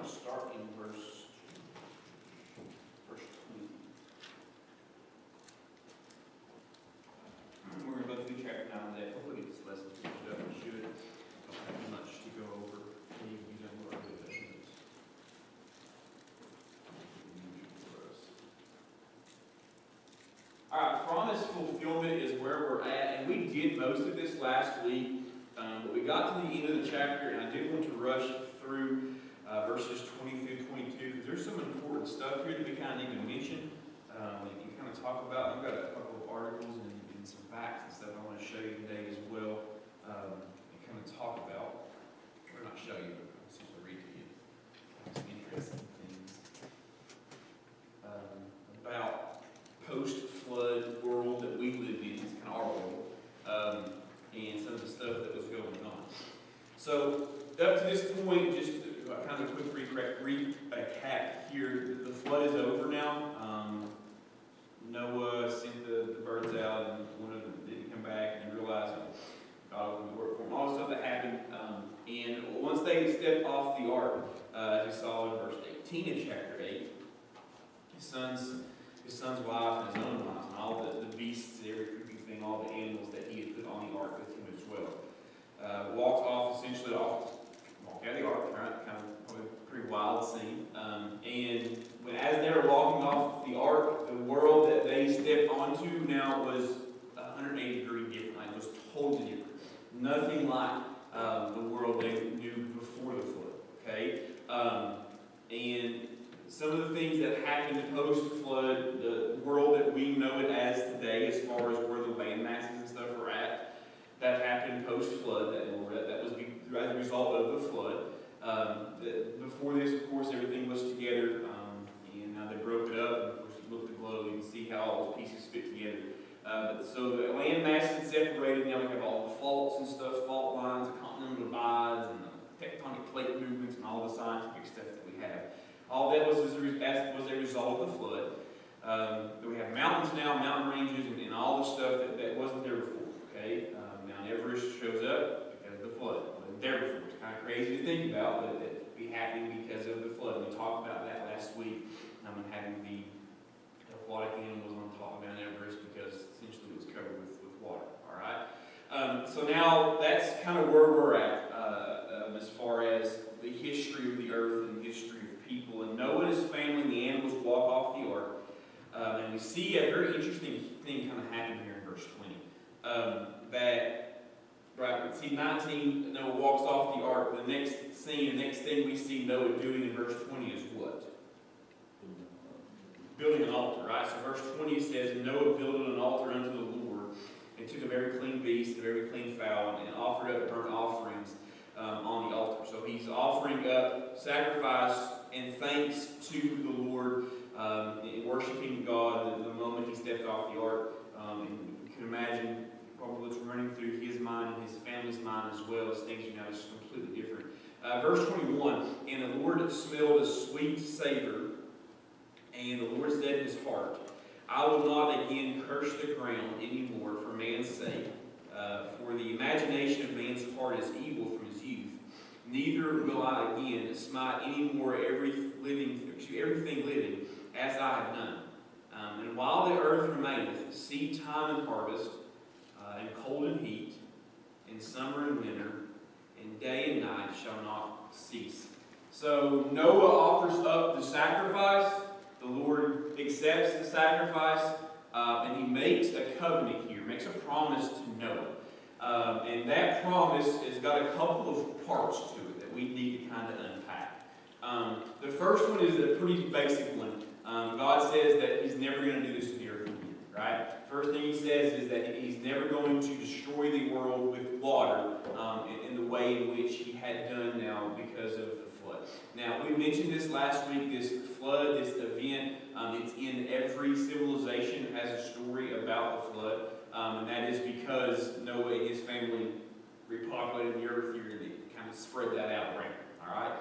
to start in verse 20. We're going to go through chapter 9 today. Hopefully get this lesson finished up. We should. Don't have much to go over. You don't know what it is. Alright, promise fulfillment is where we're at, and we did most of this last week, but we got to the end of the chapter, and I did want to rush through verses 20 through 22, because there's some important stuff here that we kind of need to mention, and kind of talk about. I've got a couple of articles and some facts and stuff I want to show you today as well, and kind of talk about, or not show you, but essentially read to you some interesting things about post-flood world that we live in. It's kind of our world, and some of the stuff that was going on. So up to this point, just kind of a quick recap here. The flood is over now. Noah sent the birds out, and one of them didn't come back, and he realized God would work for him. All the stuff that happened, and once they stepped off the ark, as we saw in verse 18 of chapter 8, his son's wife and his own wife, and all the beasts, every creeping thing, all the animals that he had put on the ark with him as well, walked out of the ark, right? Kind of probably a pretty wild scene. And as they were walking off the ark, the world that they stepped onto now was 180 degrees different. Like, it was totally different. Nothing like the world they knew before the flood. Okay, and some of the things that happened post-flood, the world that we know it as today, as far as where the land masses and stuff are at, that happened post-flood. That was as a result of the flood. Before this, of course, everything was together, and now they broke it up. And of course, you look at the globe, you can see how all those pieces fit together. So the land mass is separated. Now we have all the faults and stuff, fault lines, the continental divides, and the tectonic plate movements, and all the scientific stuff that we have. All that was a result of the flood. We have mountains now, mountain ranges, and all the stuff that wasn't there before. Okay, Mount Everest shows up because of the flood. It wasn't there before. It's kind of crazy to think about, but it be happening because of the flood. We talked about that last week. And having the aquatic animals on top of Mount Everest because essentially it was covered with water. All right. So now that's kind of where we're at as far as the history of the earth and the history of people. And Noah and his family and the animals walk off the ark. And we see a very interesting thing kind of happen here in verse 20. See 19, Noah walks off the ark. The next thing we see Noah doing in verse 20 is what? Building an altar, right? So verse 20 says, Noah built an altar unto the Lord, and took a very clean beast, a very clean fowl, and offered up burnt offerings on the altar. So he's offering up sacrifice and thanks to the Lord, and worshiping God the moment he stepped off the ark. And you can imagine probably what's running through his mind and his family's mind as well, as things are now just completely different. Verse 21, and the Lord smelled a sweet savor, and the Lord said in his heart, I will not again curse the ground any more for man's sake, for the imagination of man's heart is evil from his youth. Neither will I again smite any more everything living as I have done. And while the earth remaineth, seed time and harvest, and cold and heat, and summer and winter, and day and night shall not cease. So Noah offers up the sacrifice. The Lord accepts the sacrifice, and he makes a covenant here, makes a promise to Noah. And that promise has got a couple of parts to it that we need to kind of unpack. The first one is a pretty basic one. God says that he's never going to do this to the earth again, right? First thing he says is that he's never going to destroy the world with water in the way in which he had done now because of the flood. Now, we mentioned this last week, this flood, this event, it's in every civilization that has a story about the flood, and that is because Noah and his family repopulated the earth here, and they kind of spread that out around, all right?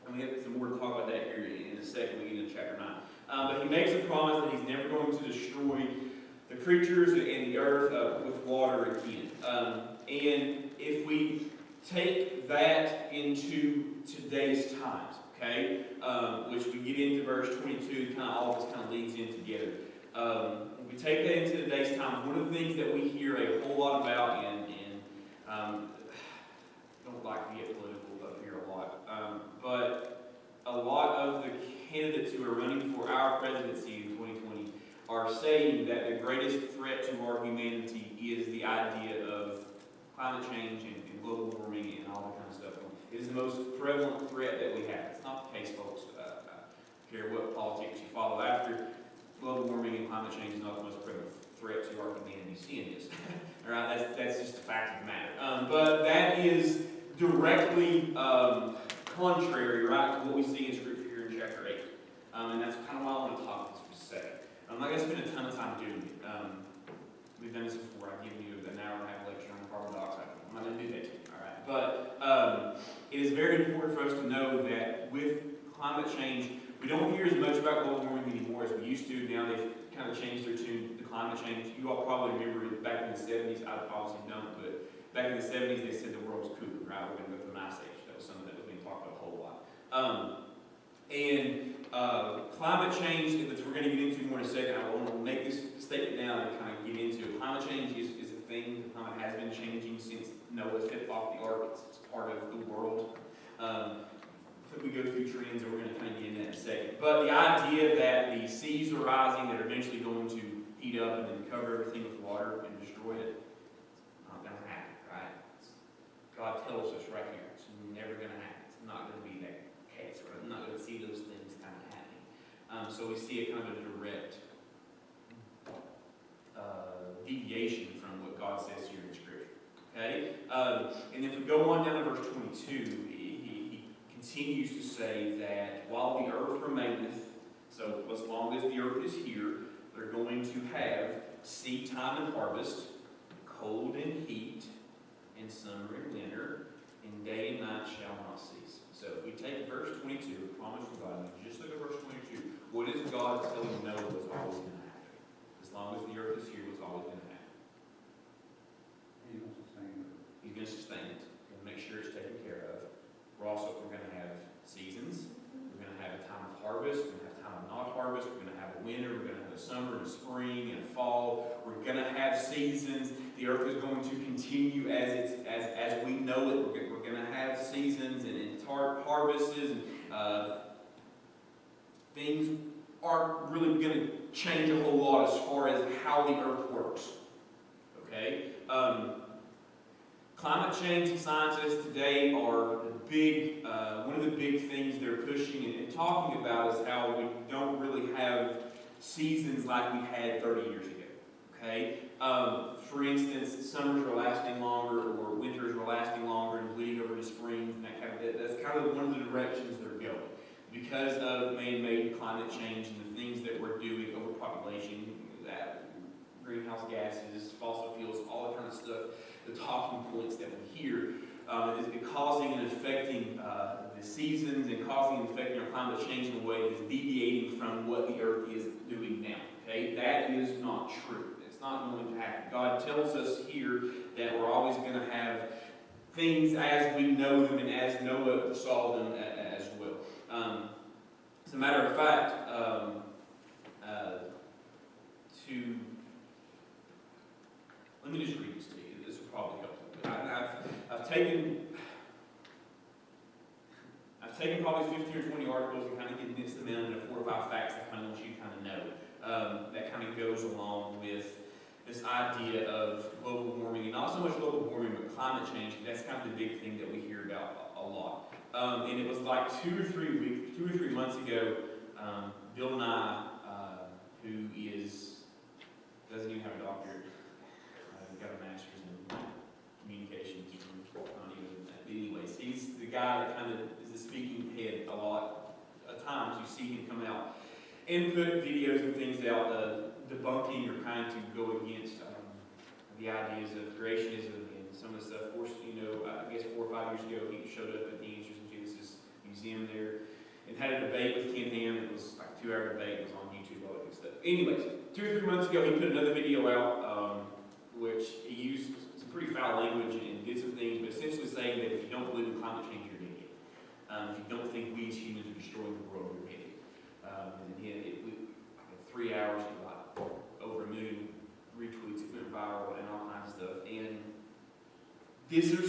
And we have some more to talk about that here in a second. We get into chapter 9. But he makes a promise that he's never going to destroy the creatures and the earth with water again. And if we take that into today's times, okay, which we get into verse 22, kind of all this kind of leads in together. If we take that into today's times, one of the things that we hear a whole lot about, and I don't like to get political up here a lot, but a lot of the candidates who are running for our presidency in 2020 are saying that the greatest threat to our humanity is the idea of climate change and global warming and all that kind of stuff. It is the most prevalent threat that we have. It's not the case, folks. I don't care what politics you follow after. Global warming and climate change is not the most prevalent threat to our humanity. Seeing this, all right? That's just a fact of the matter. But that is directly contrary, right, to what we see in Scripture here in chapter 8. And that's kind of why I want to talk about this for a second. I'm not going to spend a ton of time doing it. We've done this before. I've given you an hour and a half lecture on carbon dioxide. I'm not going to do that to you, all right? But it is very important for us to know that with climate change, we don't hear as much about global warming anymore as we used to. Now they've kind of changed their tune to climate change. You all probably remember it back in the 70s. I obviously don't, but back in the 70s they said the world was cooler, right? We're going to go through an ice age. That was something that was being talked about a whole lot. Climate change, that we're going to get into more in a second. I want to make this statement now and kind of get into it. Climate change is a thing that has been changing since Noah stepped off the ark. It's part of the world. We go through trends, and we're going to kind of get into that in a second. But the idea that the seas are rising, that are eventually going to heat up and then cover everything with water and destroy it, it's not going to happen, right? God tells us right here, it's never going to happen. It's not going to be that case, right? I'm not going to see those things kind of happening. So we see a kind of a direct deviation from what God says here in Scripture. Okay? And if we go on down to verse 22, continues to say that while the earth remaineth, so as long as the earth is here, they're going to have seed time and harvest, cold and heat, and summer and winter, and day and night shall not cease. So if we take verse 22, the promise from God, and just look at verse 22, what is God telling Noah was always going to happen? As long as the earth is here, what's always going to happen? He's going to sustain it. He's going to sustain it. He'll make sure it's taken care of. We're going to have seasons. We're going to have a time of harvest. We're going to have a time of not harvest. We're going to have a winter. We're going to have a summer and a spring and a fall. We're going to have seasons. The earth is going to continue as we know it. We're going to have seasons and harvests, and things aren't really going to change a whole lot as far as how the earth works. Okay? Climate change scientists today are one of the big things they're pushing and talking about is how we don't really have seasons like we had 30 years ago. Okay? For instance, summers are lasting longer, or winters are lasting longer and bleeding over to springs, and that's kind of one of the directions they're going. Because of man-made climate change and the things that we're doing, overpopulation, greenhouse gases, fossil fuels, all that kind of stuff, the talking points that we hear, is causing and affecting the seasons and causing and affecting our climate change in a way that is deviating from what the earth is doing now. Okay? That is not true. It's not going to happen. God tells us here that we're always going to have things as we know them and as Noah saw them as well. As a matter of fact, let me just read this to you. This will probably help. I've taken probably 15 or 20 articles and kind of condensed them into 4 or 5 facts that I kind of want you to kind of know. That kind of goes along with this idea of global warming, and not so much global warming, but climate change. That's kind of the big thing that we hear about a lot. And it was like 2 or 3 months ago, Bill Nye, who doesn't even have a doctorate, got a master's in communications from not even that. But anyways, he's the guy that kind of is the speaking head a lot of times. You see him come out and put videos and things out debunking or trying to go against the ideas of creationism and some of the stuff. Of course, I guess 4 or 5 years ago, he showed up at the Answers in Genesis Museum there and had a debate with Ken Ham. It was like a 2-hour debate. It was on YouTube, all that good stuff. Anyways, 2 or 3 months ago, he put another video out, which he used some pretty foul language and did some things, but essentially saying that if don't believe in climate change, you're an idiot. If you don't think we as humans are destroying the world, you're an idiot. And in 3 hours, it got over 1 million retweets, it went viral, and all kinds of stuff. And these are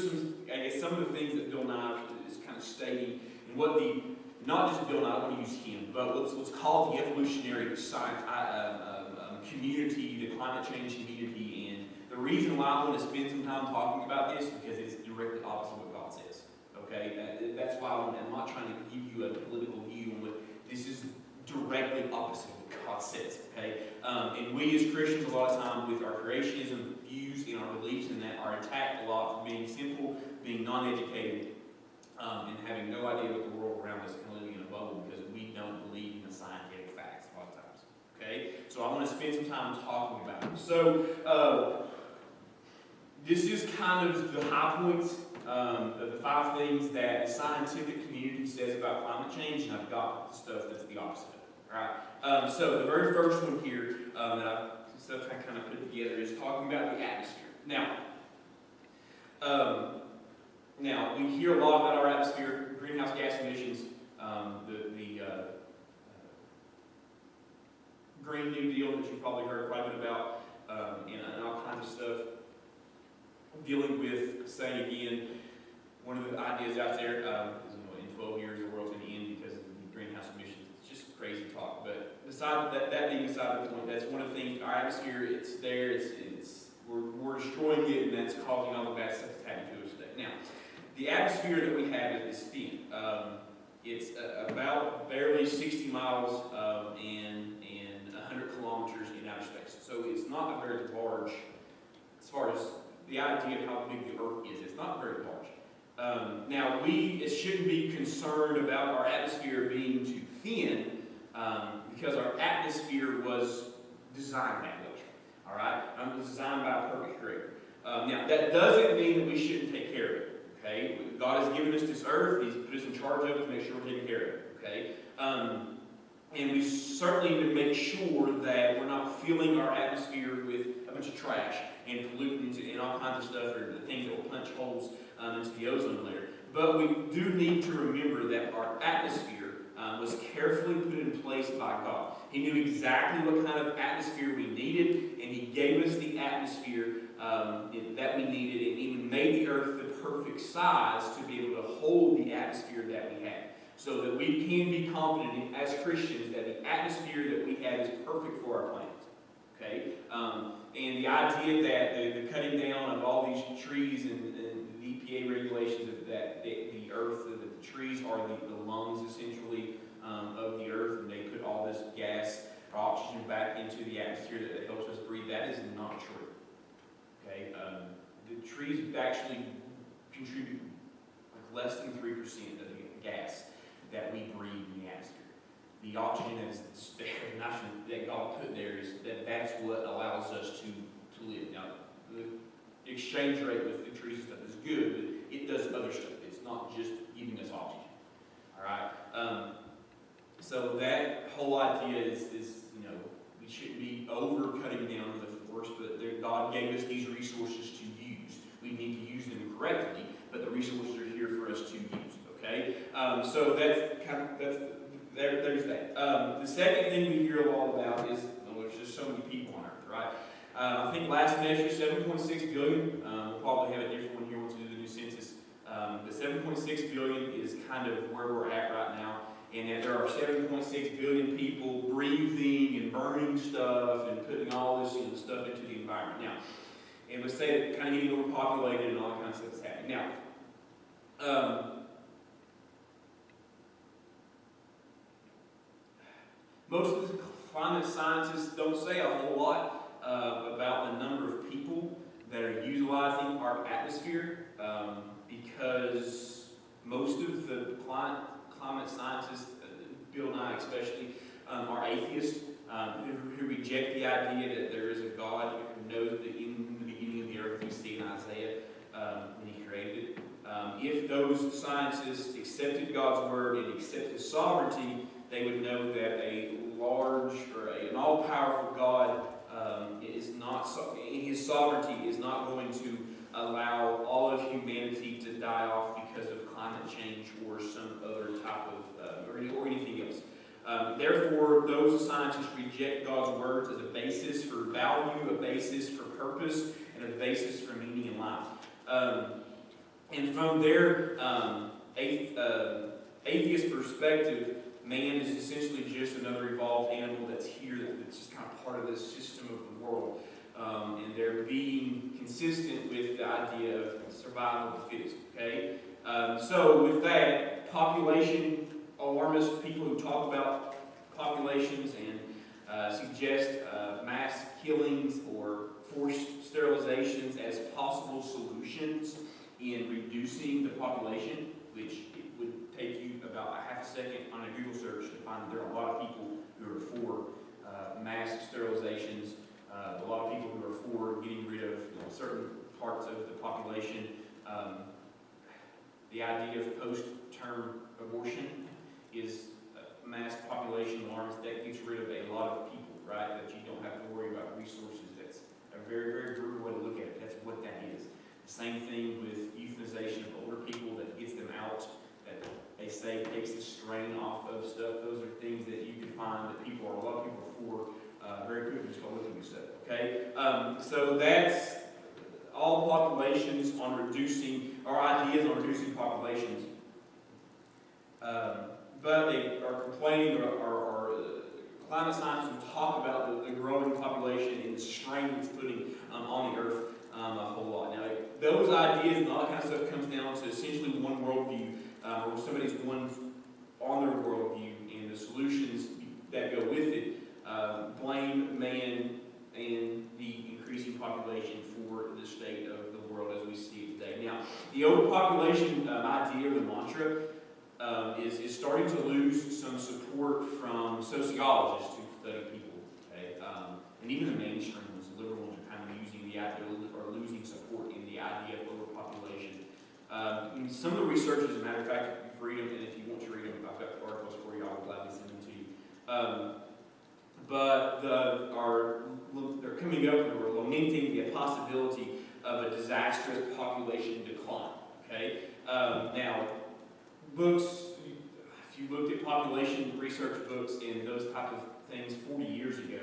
some of the things that Bill Nye is kind of stating, and what not just Bill Nye, I don't want to use him, but what's called the evolutionary science community, the climate change community. And the reason why I want to spend some time talking about this is because it's directly opposite of what God says. Okay, that's why I'm not trying to give you a political view on what this is. Directly opposite of what God says. Okay, and we as Christians a lot of times with our creationism views and our beliefs in that are attacked a lot for being simple, being non-educated, and having no idea what the world around us and living in a bubble because we don't believe in the scientific facts a lot of times. Okay, so I want to spend some time talking about it. So this is kind of the high points of the 5 things that the scientific community says about climate change, and I've got the stuff that's the opposite of it. Right? So the very first one here stuff I kind of put together is talking about the atmosphere. Now we hear a lot about our atmosphere, greenhouse gas emissions, the Green New Deal that you've probably heard quite a bit about, and all kinds of stuff. Dealing with, saying again, one of the ideas out there is, in 12 years the world's going to end because of the greenhouse emissions. It's just crazy talk. But beside that being beside the point, that's one of the things. Our atmosphere, it's there. We're destroying it, and that's causing all the bad stuff that's happening to us today. Now, the atmosphere that we have is thin. It's about barely 60 miles and 100 kilometers in outer space. So it's not a very large, as far as the idea of how big the Earth is. It's not very large. Now, we shouldn't be concerned about our atmosphere being too thin because our atmosphere was designed that way. All right? It was designed by a perfect creator. Now, that doesn't mean that we shouldn't take care of it. Okay? God has given us this earth. He's put us in charge of it to make sure we're taking care of it. Okay? And we certainly need to make sure that we're not filling our atmosphere with a bunch of trash and pollutants and all kinds of stuff, or the things that will punch holes into the ozone layer. But we do need to remember that our atmosphere was carefully put in place by God. He knew exactly what kind of atmosphere we needed, and He gave us the atmosphere that we needed, and even made the earth the perfect size to be able to hold the atmosphere that we have. So that we can be confident as Christians that the atmosphere that we have is perfect for our planet. Okay? And the idea that the cutting down of all these trees and the EPA regulations that the earth, that the trees are the lungs essentially of the earth, and they put all this gas or oxygen back into the atmosphere that helps us breathe, that is not true. Okay? The trees actually contribute like less than 3% of the gas that we breathe in the atmosphere. The oxygen that's there, that God put there, that's what allows us to live. Now, the exchange rate with the trees and stuff is good, but it does other stuff. It's not just giving us oxygen. All right. So that whole idea is we shouldn't be over cutting down the forest, but God gave us these resources to use. We need to use them correctly, but the resources are here for us to use. Okay, so there's that. The second thing we hear a lot about is there's just so many people on Earth, right? I think last measure 7.6 billion. We'll probably have a different one here once we do the new census. The 7.6 billion is kind of where we're at right now, and that there are 7.6 billion people breathing and burning stuff and putting all this stuff into the environment now. And we say that kind of getting overpopulated and all that kind of stuff that's happening now. Most of the climate scientists don't say a whole lot about the number of people that are utilizing our atmosphere because most of the climate scientists, Bill Nye especially, are atheists who reject the idea that there is a God who knows that in the beginning of the earth, we see in Isaiah when He created it. If those scientists accepted God's word and accepted His sovereignty, they would know that a large or an all-powerful God is not, in His sovereignty, is not going to allow all of humanity humanity to die off because of climate change or some other type of, or anything else. Therefore, those scientists reject God's words as a basis for value, a basis for purpose, and a basis for meaning in life. And from their atheist perspective, man is essentially just another evolved animal that's here, that's just kind of part of this system of the world. And they're being consistent with the idea of survival of the fittest. Okay? So with that, population alarmist, people who talk about populations and suggest mass killings or forced sterilizations as possible solutions in reducing the population, which it would take you about a half a second on a Google search to find that there are a lot of people who are for mass sterilizations, a lot of people who are for getting rid of certain parts of the population. The idea of post-term abortion is mass population alarmist that gets rid of a lot of people, right? That you don't have to worry about resources. That's a very, very brutal way to look at it. That's what that is. The same thing with euthanization of older people that gets them out, that they say takes the strain off of stuff. Those are things that you can find that a lot of people are for very quickly just by looking at stuff, okay? So that's all populations on reducing, or ideas on reducing populations. But they are complaining, or climate scientists will talk about the growing population and the strain it's putting on the earth a whole lot. Now, those ideas and all that kind of stuff comes down to essentially one worldview, or somebody's one on their worldview, and the solutions that go with it blame man and the increasing population for the state of the world as we see it today. Now, the overpopulation idea, or the mantra, is starting to lose some support from sociologists who study people, okay? And even the mainstream ones, the liberal ones, are kind of using the idea, or losing support in the idea of overpopulation. Some of the researchers, as a matter of fact, if you read them, and if you want to read them, I've got articles for you, I'll gladly send them to you. But they're coming up and we're lamenting the possibility of a disastrous population decline, okay? Now, books, if you looked at population research books and those type of things 40 years ago,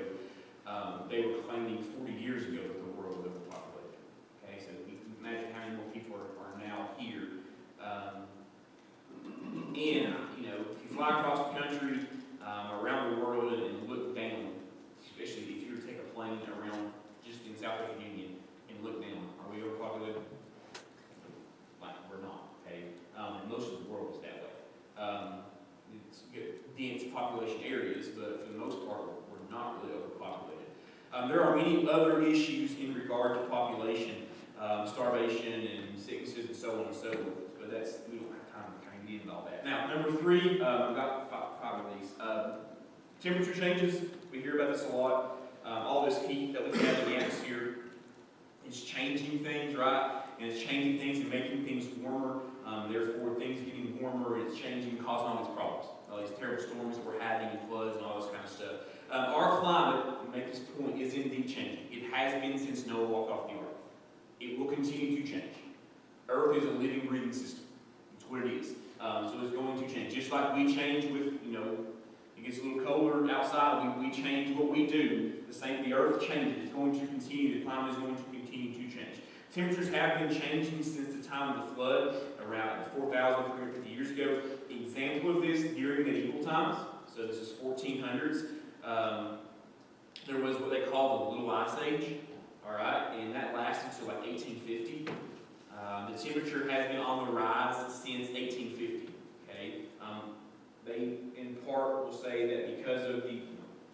they were claiming 40 years ago that the world was overpopulated. Okay, so you can imagine how many more people are now here. And, if you fly across the country, around the world, and look down, especially if you were to take a plane around just in Southwest Union and look down, are we overpopulated? Like, we're not, okay? And most of the world is that way. It's dense population areas, but for the most part, we're not really overpopulated. There are many other issues in regard to population, starvation and sicknesses and so on and so forth, but we don't have time to kind of get into all that. Now, number 3, I've got five of these. Temperature changes, we hear about this a lot. All this heat that we have in the atmosphere is changing things, right? And it's changing things and making things warmer. Therefore, things getting warmer, and it's changing, causing all these problems. All these terrible storms that we're having, and floods and all this kind of stuff. Our climate, to make this point, is indeed changing. It has been since Noah walked off the ark. It will continue to change. Earth is a living, breathing system. That's what it is. So it's going to change. Just like we change with, it gets a little colder outside, we change what we do. The same, the earth changes. It's going to continue. The climate is going to continue to change. Temperatures have been changing since the time of the flood, around 4,350 years ago. Example of this during medieval times, so this is 1400s. There was what they call the Little Ice Age, all right, and that lasted until like 1850. The temperature has been on the rise since 1850, okay? They, in part, will say that because of the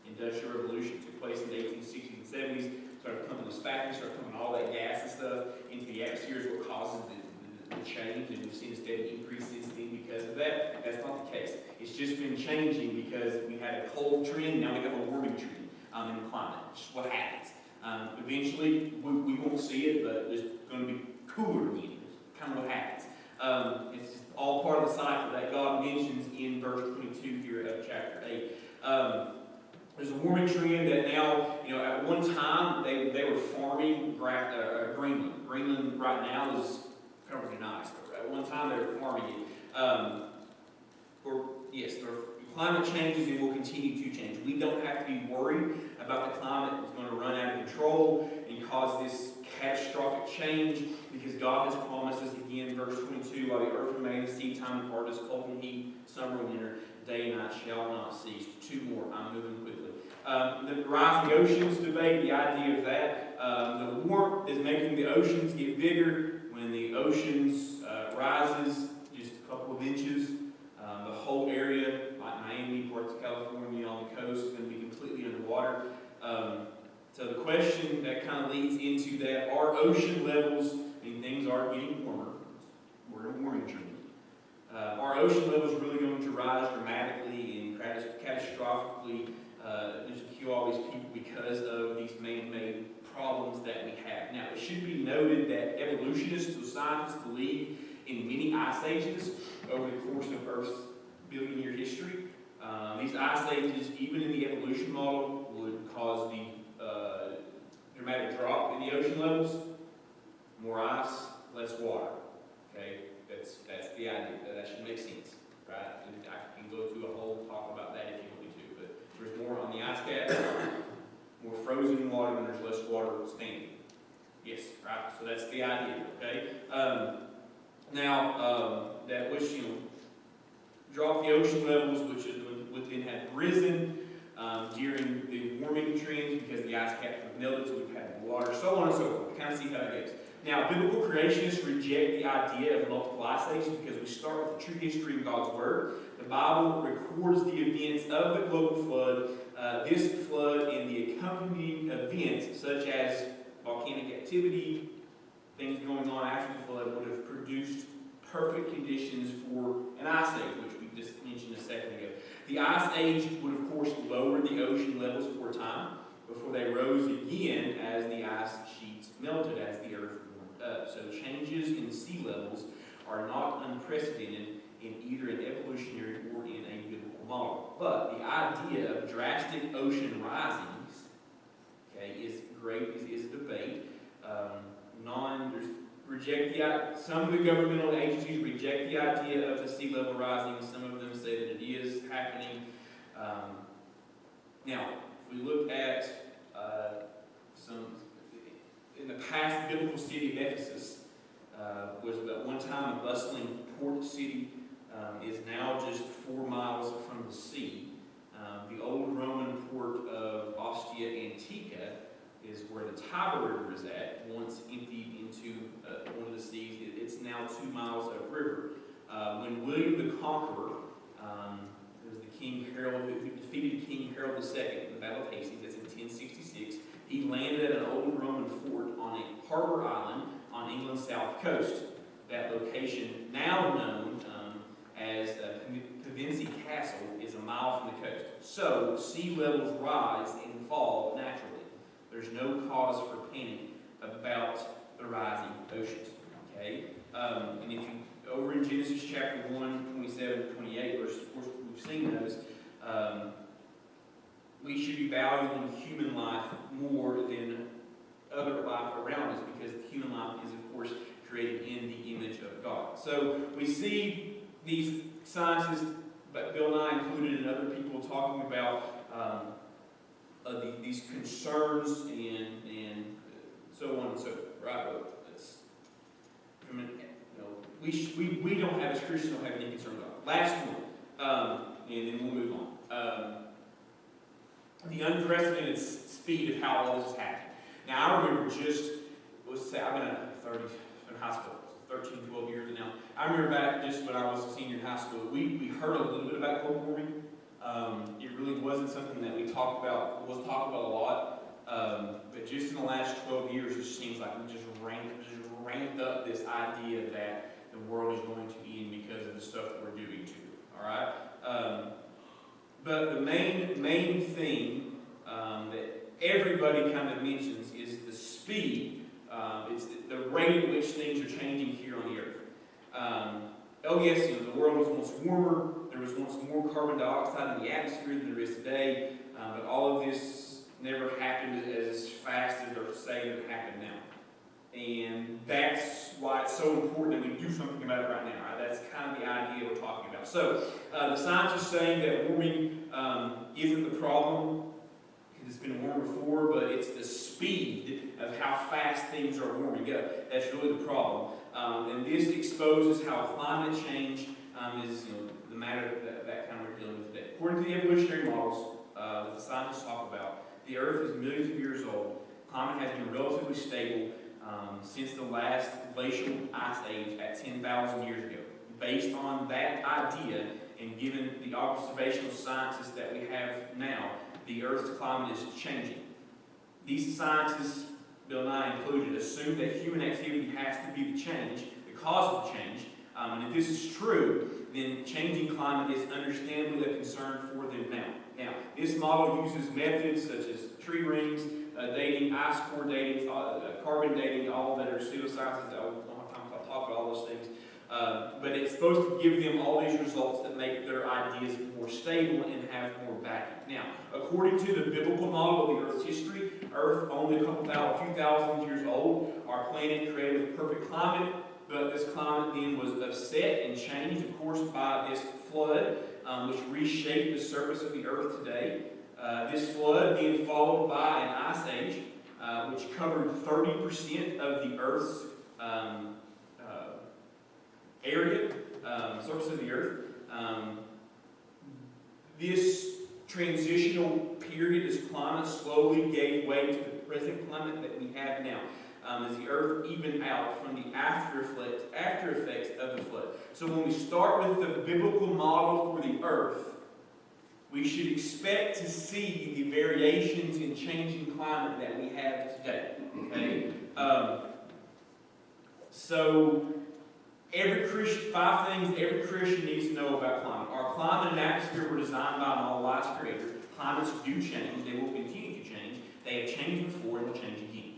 Industrial Revolution took place in the 1860s and 70s, started pumping those factories, started pumping all that gas and stuff into the atmosphere is what causes the change, and we've seen a steady increase since then because of that. That's not the case. It's just been changing because we had a cold trend, now we have a warming trend in the climate. It's just what happens. Eventually, we won't see it, but it's going to be cooler again. It's kind of what happens. It's just all part of the cycle that God mentions in verse 22 here of chapter 8. There's a warming trend that now, at one time they were farming Greenland. Greenland right now is covered in ice. time they're farming it. Yes, there are climate changes and will continue to change. We don't have to be worried about the climate that's going to run out of control and cause this catastrophic change, because God has promised us again in verse 22, while the earth remains, seed time and harvest, cold and heat, summer and winter, day and night shall not cease. Two more, I'm moving quickly. The rise of the oceans debate, the idea of that. The warmth is making the oceans get bigger. When the oceans rises just a couple of inches, the whole area, like Miami, parts of California on the coast, is going to be completely underwater. So the question that kind of leads into that, are ocean levels, I mean, things are getting warmer. We're in a warming trend. Are ocean levels really going to rise dramatically and catastrophically, just kill all these people because of these man-made problems that we have? Now, it should be noted that evolutionists or scientists believe in many ice ages over the course of Earth's billion-year history. These ice ages, even in the evolution model, would cause the dramatic drop in the ocean levels. More ice, less water. Okay, that's the idea. That should make sense, right? And I can go through a whole talk about that if you want me to, but there's more on the ice cap, more frozen water, and there's less water standing. Yes, right. So that's the idea. Okay. Now that which drop the ocean levels, which would then have risen during the warming trends because the ice caps have melted, so we've had more water, so on and so forth. Kind of see how that goes. Now, biblical creationists reject the idea of multiple ice ages because we start with the true history of God's Word. The Bible records the events of the global flood, this flood, and the accompanying events such as volcanic activity, things going on after the flood would have produced perfect conditions for an ice age, which we just mentioned a second ago. The ice age would, of course, lower the ocean levels for a time before they rose again as the ice sheets melted, as the earth warmed up. So changes in sea levels are not unprecedented in either an evolutionary or in a biblical model. But the idea of drastic ocean risings, okay, is great, is a debate. Some of the governmental agencies reject the idea of the sea level rising. Some of them say that it is happening. Now, if we look at in the past, the biblical city of Ephesus was at one time a bustling port city. Is now just 4 miles from the sea. The old Roman port of Ostia Antica is where the Tiber River is at. Once emptied into one of the seas, it's now 2 miles upriver. When William the Conqueror, who was the King Harold, who defeated King Harold II in the Battle of Hastings, that's in 1066, he landed at an old Roman fort on a harbor island on England's south coast. That location, now known as Pevensey Castle, is a mile from the coast. So, sea levels rise and fall naturally. There's no cause for panic about the rising oceans. Okay? And if you, over in Genesis chapter 1, 27, 28, verses, of course, we've seen those, we should be valuing human life more than other life around us, because human life is, of course, created in the image of God. So we see these scientists, but Bill Nye included, and other people talking about these concerns and so on and so forth. Right? That's, I mean, we don't have, as Christians, don't have any concern about it. Last one, and then we'll move on. The unprecedented speed of how all this has happened. Now, I remember I've been 30 in high school, 13, 12 years now. I remember back just when I was a senior in high school, we heard a little bit about global warming. It really wasn't something that was talked about a lot. But just in the last 12 years, it seems like we just ramped up this idea that the world is going to end because of the stuff that we're doing to it. All right? But the main thing that everybody kind of mentions is the speed. It's the rate at which things are changing here on the earth. Oh yes, the world was once warmer. There was once more carbon dioxide in the atmosphere than there is today. But all of this never happened as fast as they're saying it happened now. And that's why it's so important that we do something about it right now. Right? That's kind of the idea we're talking about. So the science is saying that warming isn't the problem. It's been warm before, but it's the speed of how fast things are warming up that's really the problem. And this exposes how climate change is the matter that kind of we're dealing with today. According to the evolutionary models that the scientists talk about, the Earth is millions of years old. Climate has been relatively stable since the last glacial ice age at 10,000 years ago. Based on that idea, and given the observational sciences that we have now, the Earth's climate is changing. These scientists, Bill Nye included, assume that human activity has to be the cause of the change. And if this is true, then changing climate is understandably a concern for them now. Now, this model uses methods such as tree rings, dating, ice core dating, carbon dating, all that are pseudosciences. I don't have time to talk about all those things. But it's supposed to give them all these results that make their ideas more stable and have more backing. Now, according to the biblical model of the Earth's history, Earth only a few thousand years old, our planet created with perfect climate, but this climate then was upset and changed, of course, by this flood, which reshaped the surface of the Earth today. This flood being followed by an ice age, which covered 30% of the Earth's area, surface of the Earth. This transitional period, this climate, slowly gave way to the present climate that we have now, as the Earth evened out from the after effects of the flood. So when we start with the biblical model for the Earth, we should expect to see the variations in changing climate that we have today. Okay? So five things every Christian needs to know about climate. Our climate and atmosphere were designed by an all-wise Creator. Climates do change. They will continue to change. They have changed before and will change again.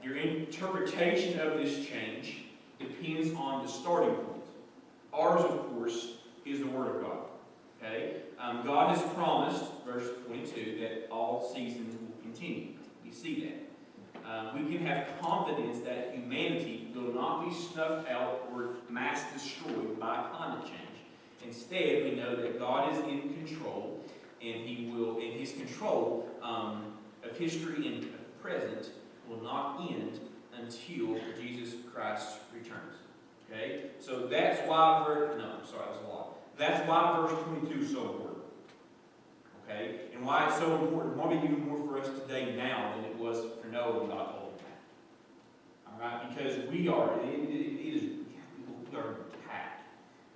Your interpretation of this change depends on the starting point. Ours, of course, is the Word of God. Okay? God has promised, verse 22, that all seasons will continue. We see that. We can have confidence that humanity will not be snuffed out or mass destroyed by climate change. Instead, we know that God is in control, and He will, in His control of history and of present, will not end until Jesus Christ returns. Okay? So that's why That's why verse 22 is so important. Okay? And why it's so important, probably even more for us today now than it was for Noah when God told him that. Alright? Because we are attacked.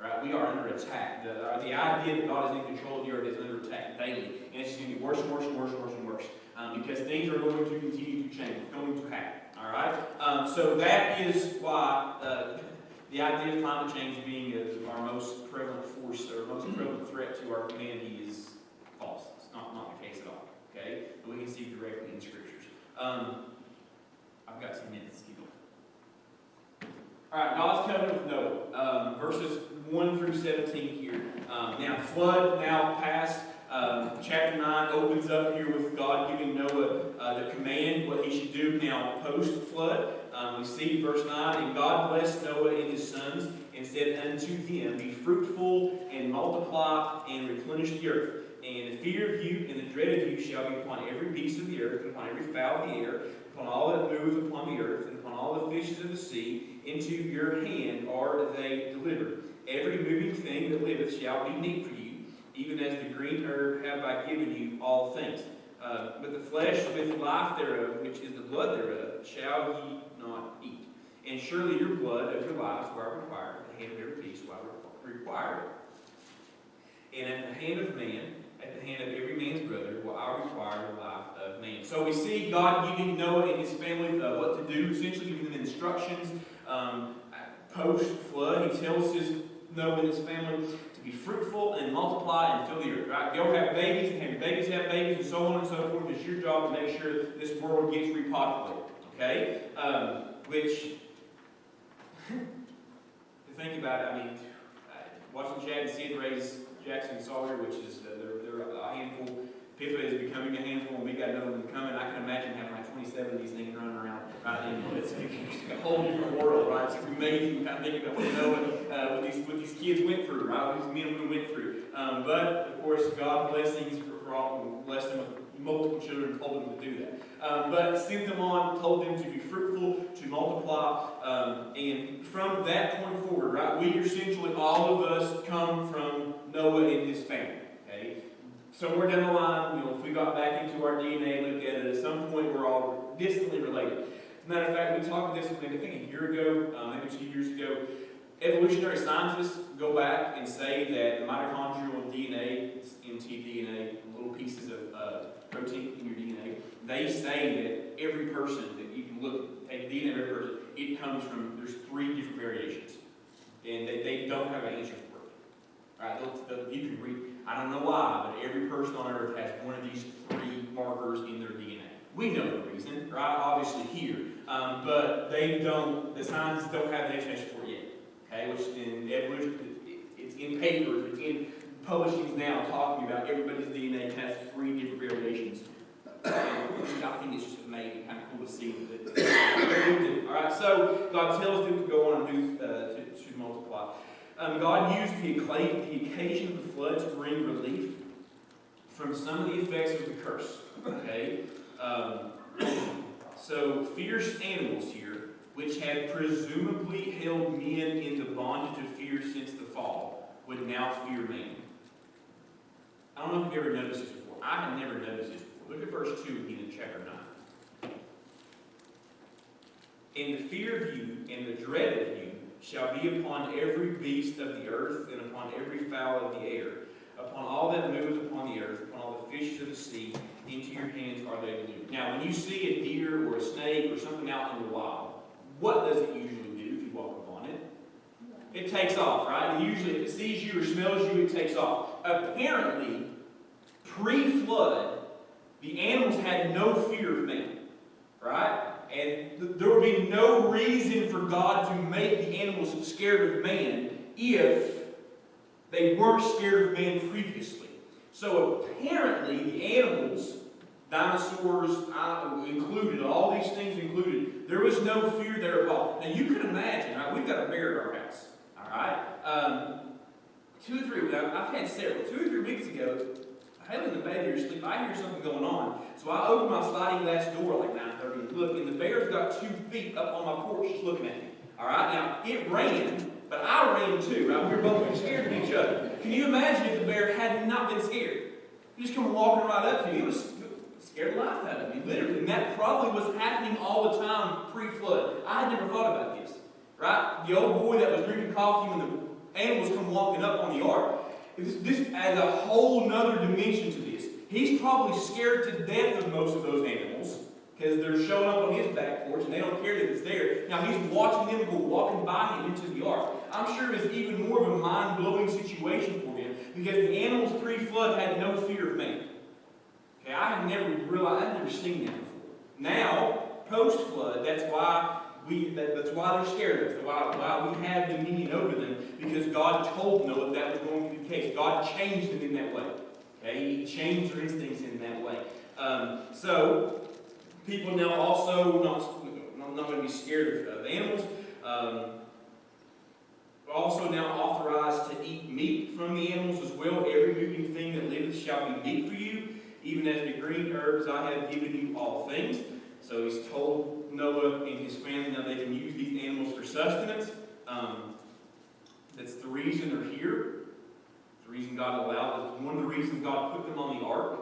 Right? We are under attack. The idea that God is in control of the earth is under attack daily. And it's going to get worse and worse and worse and worse and worse. Because things are going to continue to change. It's going to happen. Alright? So that is why the idea of climate change being our most prevalent force or most prevalent threat to our humanity is false. It's not the case at all. Okay? But we can see directly in Scriptures. I've got 10 minutes. Keep going. Alright, God's covenant with Noah. Verses 1 through 17 here. Now, flood now passed. Chapter 9 opens up here with God giving Noah the command, what he should do now post-flood. We see verse 9, and God blessed Noah and his sons, and said unto them, be fruitful, and multiply, and replenish the earth. And the fear of you and the dread of you shall be upon every beast of the earth, and upon every fowl of the air, upon all that moveth upon the earth, and upon all the fishes of the sea. Into your hand are they delivered. Every moving thing that liveth shall be meat for you, even as the green herb have I given you all things. But the flesh with life thereof, which is the blood thereof, shall ye not eat. And surely your blood of your lives will I require, at the hand of every beast will I require it. And at the hand of man, at the hand of every man's brother, will I require the life of man. So we see God giving Noah and his family what to do, essentially giving them instructions post-flood. He tells Noah and his family to be fruitful and multiply and fill the earth. Right? Go have babies and have your babies have babies and so on and so forth. It's your job to make sure that this world gets repopulated. Okay? Which, to think about it, I mean, watching Chad and Sid raise Jackson and Sawyer, which is they're a handful, Pippa is becoming a handful, and we got another one coming. I can imagine having like 27 of these things running around, right? It's a whole different world, right? It's amazing kind of thinking about what these kids went through, right? What these men and women went through. But of course, God blessings for all, blessed them with multiple children, told them to do that. But sent them on, told them to be fruitful, to multiply, and from that point forward, right? We essentially, all of us come from Noah and his family. Okay. Somewhere down the line, if we got back into our DNA and looked at it, at some point we're all distantly related. As a matter of fact, we talked about this, I think a year ago, maybe 2 years ago. Evolutionary scientists go back and say that the mitochondrial DNA, it's mtDNA, little pieces of protein in your DNA, they say that every person that you can look, take DNA of every person, it comes from, there's 3 different variations. And they don't have an answer for it. Right? You can read, I don't know why, but every person on earth has one of these 3 markers in their DNA. We know the reason, right? Obviously here. But they don't, the scientists don't have an explanation for it yet. Okay, which in evolution, it's in papers, it's in publishings now talking about everybody's DNA has 3 different variations. I think it's just amazing, kind of cool to see that. All right, so God tells them to go on and do to multiply. God used the occasion of the flood to bring relief from some of the effects of the curse. Okay, so fierce animals here, which had presumably held men into bondage of fear since the fall, would now fear man. I don't know if you've ever noticed this before. I had never noticed this before. Look at verse 2 again in chapter 9. And the fear of you and the dread of you shall be upon every beast of the earth and upon every fowl of the air, upon all that moves upon the earth, upon all the fishes of the sea. Into your hands are they delivered. Now, when you see a deer or a snake or something out in the wild, what does it usually do if you walk upon it? It takes off, right? Usually, if it sees you or smells you, it takes off. Apparently, pre-flood, the animals had no fear of man, right? And there would be no reason for God to make the animals scared of man if they weren't scared of man previously. So apparently, the animals, dinosaurs included, all these things included, there was no fear there at all. Now you can imagine, right? We've got a bear at our house, all right? 2 or 3, I've had several. 2 or 3 weeks ago, Haley and the baby are asleep. I hear something going on, so I open my sliding glass door like 9:30 and look, and the bear's got 2 feet up on my porch just looking at me. All right, now it ran, but I ran too. Right? We were both scared of each other. Can you imagine if the bear had not been scared? He just come walking right up to you. He was scared the life out of me, literally. And that probably was happening all the time pre-flood. I had never thought about this. Right? The old boy that was drinking coffee when the animals come walking up on the ark. This adds a whole nother dimension to this. He's probably scared to death of most of those animals because they're showing up on his back porch and they don't care that it's there. Now he's watching them go walking by him into the ark. I'm sure it was even more of a mind-blowing situation for him because the animals pre-flood had no fear of man. Okay, I had never realized, I'd never seen that before. Now, post-flood, that's why they're scared of us. Why we have dominion over them, because God told Noah that was going to be the case. God changed them in that way. Okay, He changed their instincts in that way. So people now also not going to be scared of animals. Also now authorized to eat meat from the animals as well. Every moving thing that liveth shall be meat for you, even as the green herbs I have given you all things. So He's told Noah and his family now they can use these animals for sustenance. That's the reason they're here. The reason God allowed, one of the reasons God put them on the ark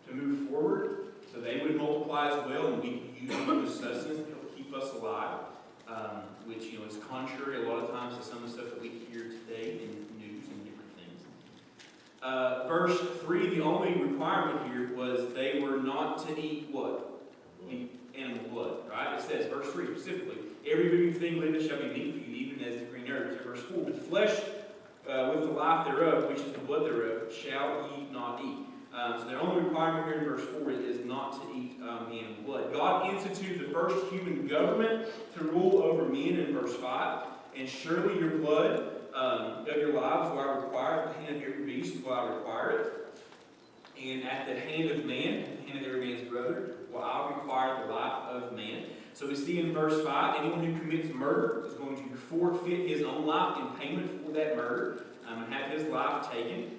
to move forward, so they would multiply as well, and we could use them as sustenance to help keep us alive. Which is contrary a lot of times to some of the stuff that we hear today in news and different things. Verse 3, the only requirement here was they were not to eat what? Animal blood, right? It says, verse 3 specifically, every living thing liveth shall be meat for you, even as the green herbs. Verse 4, but the flesh with the life thereof, which is the blood thereof, shall ye not eat. So the only requirement here in verse 4 is not to eat animal blood. God instituted the first human government to rule over men in verse 5. And surely your blood of your lives will I require, the hand of every beast will I require it. And at the hand of man, at the hand of every man's brother, will I require the life of man. So we see in verse 5, anyone who commits murder is going to forfeit his own life in payment for that murder, and have his life taken.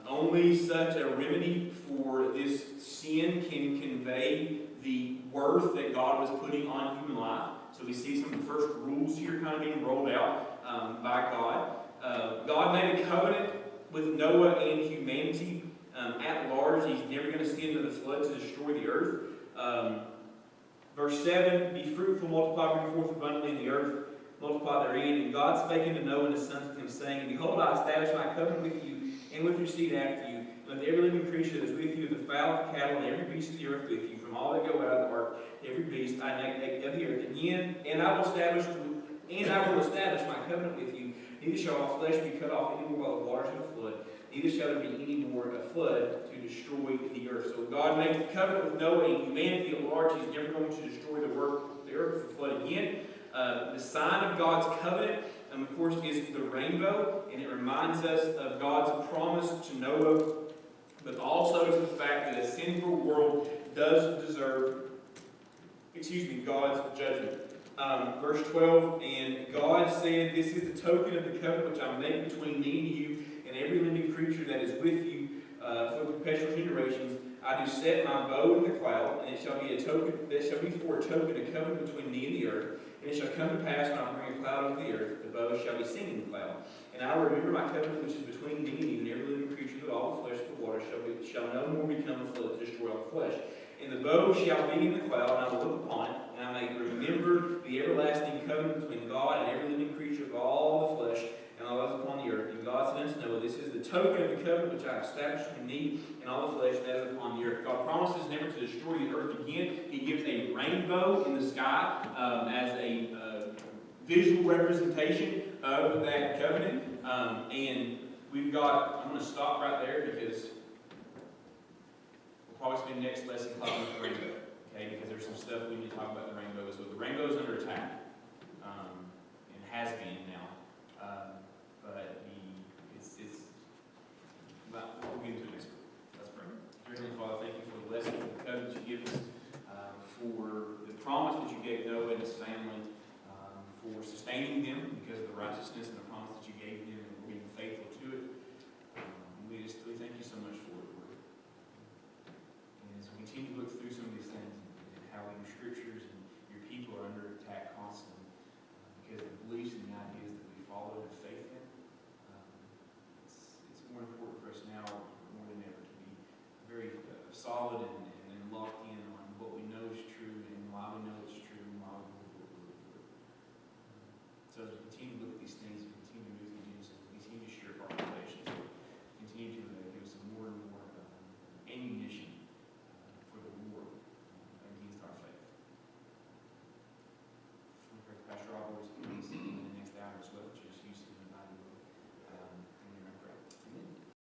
Only such a remedy for this sin can convey the worth that God was putting on human life. So we see some of the first rules here kind of being rolled out by God. God made a covenant with Noah and humanity at large. He's never going to send the flood to destroy the earth. Verse 7, be fruitful, multiply, bring forth abundantly in the earth, multiply therein. And God spake unto Noah and his sons with him, saying, behold, I establish my covenant with you, and with your seed after you, and with every living creature that is with you, the fowl, the cattle, and every beast of the earth with you, from all that go out of the ark, every beast I make of the earth. And I will establish my covenant with you. Neither shall all flesh be cut off any more by the waters of the flood, neither shall there be any more a flood to destroy the earth. So God makes the covenant with Noah and humanity at large. He's never going to destroy the earth with the flood again. The sign of God's covenant, of course, is the rainbow, and it reminds us of God's promise to Noah, but also to the fact that a sinful world does deserve, God's judgment. Verse 12, and God said, this is the token of the covenant which I make between me and you and every living creature that is with you for perpetual generations. I do set my bow in the cloud, and it shall be a token, that shall be for a token, a covenant between me and the earth. And it shall come to pass when I bring a cloud over the earth, the bow shall be seen in the cloud. And I will remember my covenant which is between me and you, and every living creature that all the flesh of the water shall no more become a flood to destroy all the flesh. And the bow shall be in the cloud, and I will look upon it, and I may remember the everlasting covenant between God and every living creature of all the flesh, and all those upon the earth. And God said unto Noah, this is the token of the covenant which I have established between me and all the flesh that is upon the earth. God promises never to destroy the earth again. He gives a rainbow in the sky as a visual representation of that covenant. And we've got, I'm going to stop right there because we'll probably spend the next lesson talking about the rainbow. Okay, because there's some stuff we need to talk about the rainbow. So the rainbow is under attack, and has been now. But we'll get into it next week. Let's pray. Dear Heavenly Father, thank you for the blessing, for the covenant you give us, for the promise that you gave Noah and his family, for sustaining them because of the righteousness and the promise that you gave them.